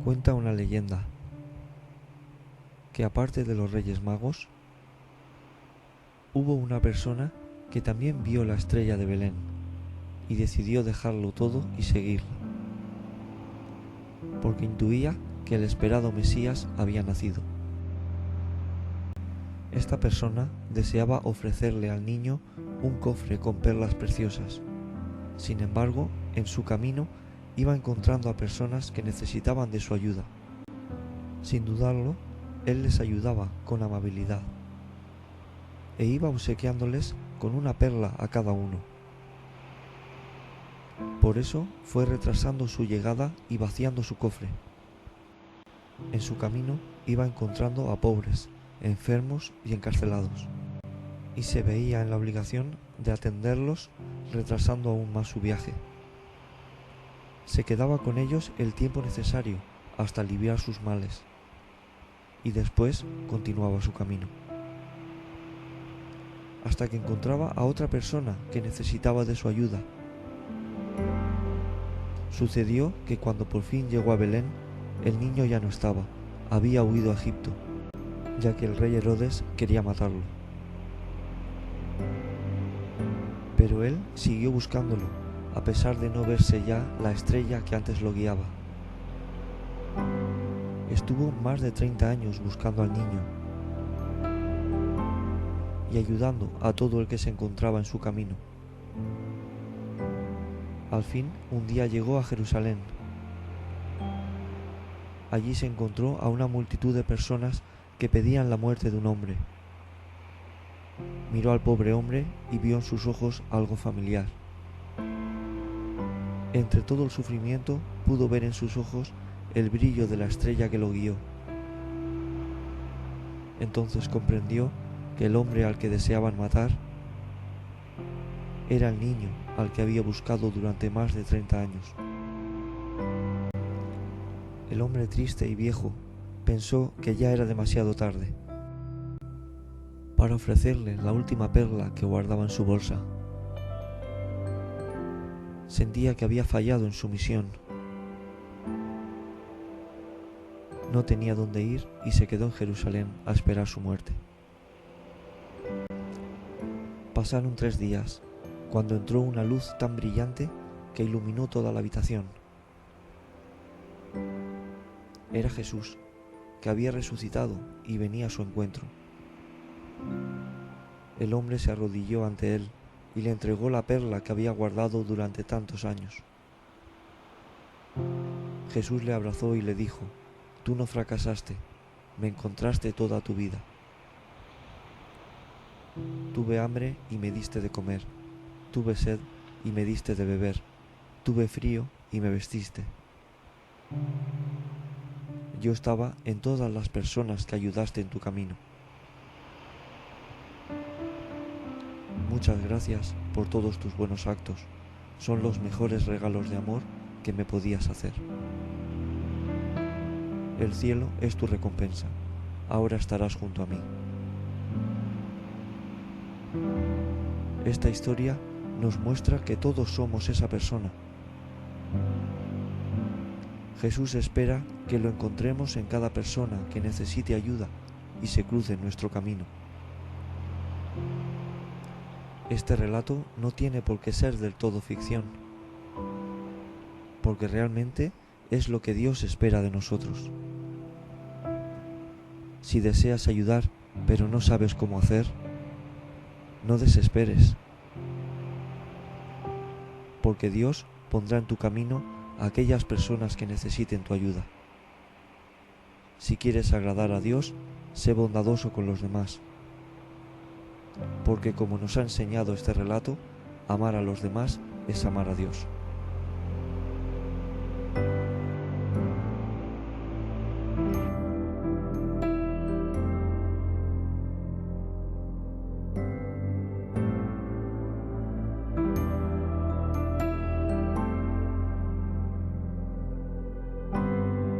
Cuenta una leyenda que aparte de los Reyes Magos, hubo una persona que también vio la estrella de Belén y decidió dejarlo todo y seguirla, porque intuía que el esperado Mesías había nacido. Esta persona deseaba ofrecerle al niño un cofre con perlas preciosas. Sin embargo, en su camino iba encontrando a personas que necesitaban de su ayuda. Sin dudarlo, él les ayudaba con amabilidad e iba obsequiándoles con una perla a cada uno. Por eso fue retrasando su llegada y vaciando su cofre. En su camino iba encontrando a pobres, enfermos y encarcelados, y se veía en la obligación de atenderlos, retrasando aún más su viaje. Se quedaba con ellos el tiempo necesario hasta aliviar sus males, y después continuaba su camino, hasta que encontraba a otra persona que necesitaba de su ayuda. Sucedió que cuando por fin llegó a Belén, el niño ya no estaba, había huido a Egipto, ya que el rey Herodes quería matarlo. Pero él siguió buscándolo, a pesar de no verse ya la estrella que antes lo guiaba. Estuvo más de 30 años buscando al niño y ayudando a todo el que se encontraba en su camino. Al fin, un día llegó a Jerusalén. Allí se encontró a una multitud de personas que pedían la muerte de un hombre. Miró al pobre hombre y vio en sus ojos algo familiar. Entre todo el sufrimiento pudo ver en sus ojos el brillo de la estrella que lo guió. Entonces comprendió que el hombre al que deseaban matar era el niño al que había buscado durante más de 30 años. El hombre triste y viejo pensó que ya era demasiado tarde para ofrecerle la última perla que guardaba en su bolsa. Sentía que había fallado en su misión. No tenía dónde ir y se quedó en Jerusalén a esperar su muerte. Pasaron 3 días, cuando entró una luz tan brillante que iluminó toda la habitación. Era Jesús, que había resucitado y venía a su encuentro. El hombre se arrodilló ante él y le entregó la perla que había guardado durante tantos años. Jesús le abrazó y le dijo: «Tú no fracasaste, me encontraste toda tu vida. Tuve hambre y me diste de comer, tuve sed y me diste de beber, tuve frío y me vestiste. Yo estaba en todas las personas que ayudaste en tu camino. Muchas gracias por todos tus buenos actos, son los mejores regalos de amor que me podías hacer. El cielo es tu recompensa, ahora estarás junto a mí». Esta historia nos muestra que todos somos esa persona. Jesús espera que lo encontremos en cada persona que necesite ayuda y se cruce en nuestro camino. Este relato no tiene por qué ser del todo ficción, porque realmente es lo que Dios espera de nosotros. Si deseas ayudar pero no sabes cómo hacer, no desesperes, porque Dios pondrá en tu camino a aquellas personas que necesiten tu ayuda. Si quieres agradar a Dios, sé bondadoso con los demás, porque como nos ha enseñado este relato, amar a los demás es amar a Dios.